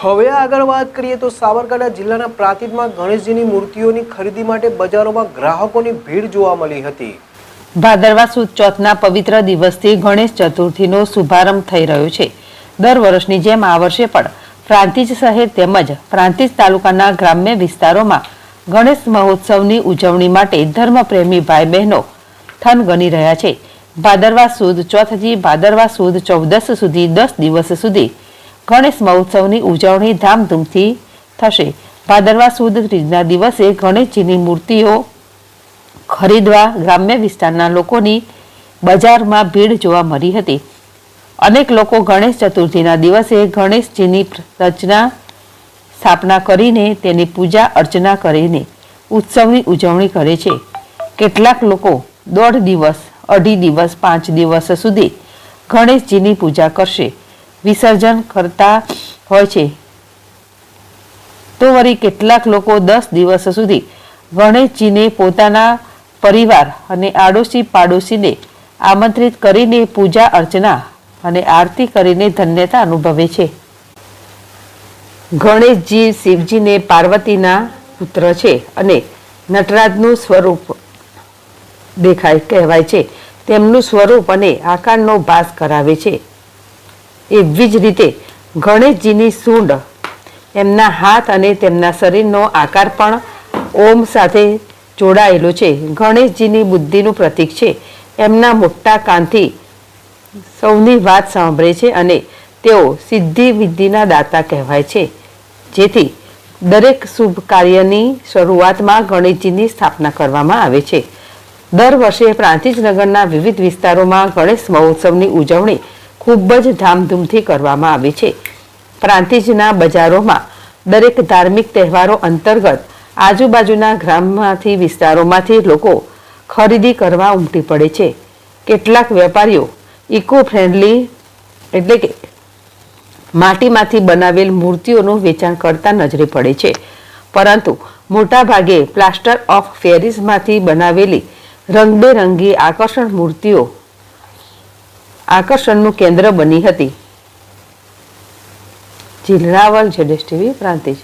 હવે આગળ વાત કરીએ તો સાબરકાંઠા જિલ્લાના પ્રાંતિજમાં ગણેશજીની મૂર્તિઓની ખરીદી માટે બજારોમાં ગ્રાહકોની ભીડ જોવા મળી હતી। ભાદરવા સુદ ચોથના પવિત્ર દિવસથી ગણેશ ચતુર્થીનો શુભારંભ થઈ રહ્યો છે। દર વર્ષની જેમ આ વર્ષે પણ પ્રાંતિજ શહેર તેમજ પ્રાંતિજ તાલુકાના ગ્રામ્ય વિસ્તારોમાં ગણેશ મહોત્સવની ઉજવણી માટે ધર્મપ્રેમી ભાઈ બહેનો થન ગણી રહ્યા છે। ભાદરવા સુદ ચોથથી ભાદરવા સુદ 14 સુધી 10 દિવસ સુધી ગણેશ મહોત્સવની ઉજવણી ધામધૂમથી થશે। ભાદરવા સુદ ત્રીજના દિવસે ગણેશજીની મૂર્તિઓ ખરીદવા ગ્રામ્ય વિસ્તારના લોકોની બજારમાં ભીડ જોવા મળી હતી। અનેક લોકો ગણેશ ચતુર્થીના દિવસે ગણેશજીની રચના સ્થાપના કરીને તેની પૂજા અર્ચના કરીને ઉત્સવની ઉજવણી કરે છે। કેટલાક લોકો 1.5 દિવસ 2.5 દિવસ 5 દિવસ સુધી ગણેશજીની પૂજા કરશે વિસર્જન કરતા હોય છે તો વળી કેટલાક લોકો 10 દિવસ સુધી ગણેશજીને પોતાના પરિવાર અને આડોશી પાડોશીને આમંત્રિત કરીને પૂજા અર્ચના અને આરતી કરીને ધન્યતા અનુભવે છે। ગણેશજી શિવજીને પાર્વતીના પુત્ર છે અને નટરાજનું સ્વરૂપ કહેવાય છે। તેમનું સ્વરૂપ અને આકારનો ભાસ કરાવે છે। એવી જ રીતે ગણેશજીની સૂંઢ એમના હાથ અને તેમના શરીરનો આકાર પણ ઓમ સાથે જોડાયેલો છે। ગણેશજીની બુદ્ધિનું પ્રતીક છે। એમના મોટા કાનથી સૌની વાત સાંભળે છે અને તેઓ સિદ્ધિ વિદ્યાના દાતા કહેવાય છે। જેથી દરેક શુભ કાર્યની શરૂઆતમાં ગણેશજીની સ્થાપના કરવામાં આવે છે। દર વર્ષે પ્રાંતિજ નગરના વિવિધ વિસ્તારોમાં ગણેશ મહોત્સવની ઉજવણી ખૂબ જ ધામધૂમથી કરવામાં આવે છે। પ્રાંતિજના બજારોમાં દરેક ધાર્મિક તહેવારો અંતર્ગત આજુબાજુના ગ્રામમાંથી વિસ્તારોમાંથી લોકો ખરીદી કરવા ઉમટી પડે છે। કેટલાક વેપારીઓ ઇકો ફ્રેન્ડલી એટલે કે માટીમાંથી બનાવેલ મૂર્તિઓનું વેચાણ કરતા નજરે પડે છે, પરંતુ મોટાભાગે પ્લાસ્ટર ઓફ પેરિસમાંથી બનાવેલી રંગબેરંગી આકર્ષણ મૂર્તિઓ આકર્ષણનું કેન્દ્ર બની હતી। જિલ્લાવલ ZSTV પ્રાંતિજ।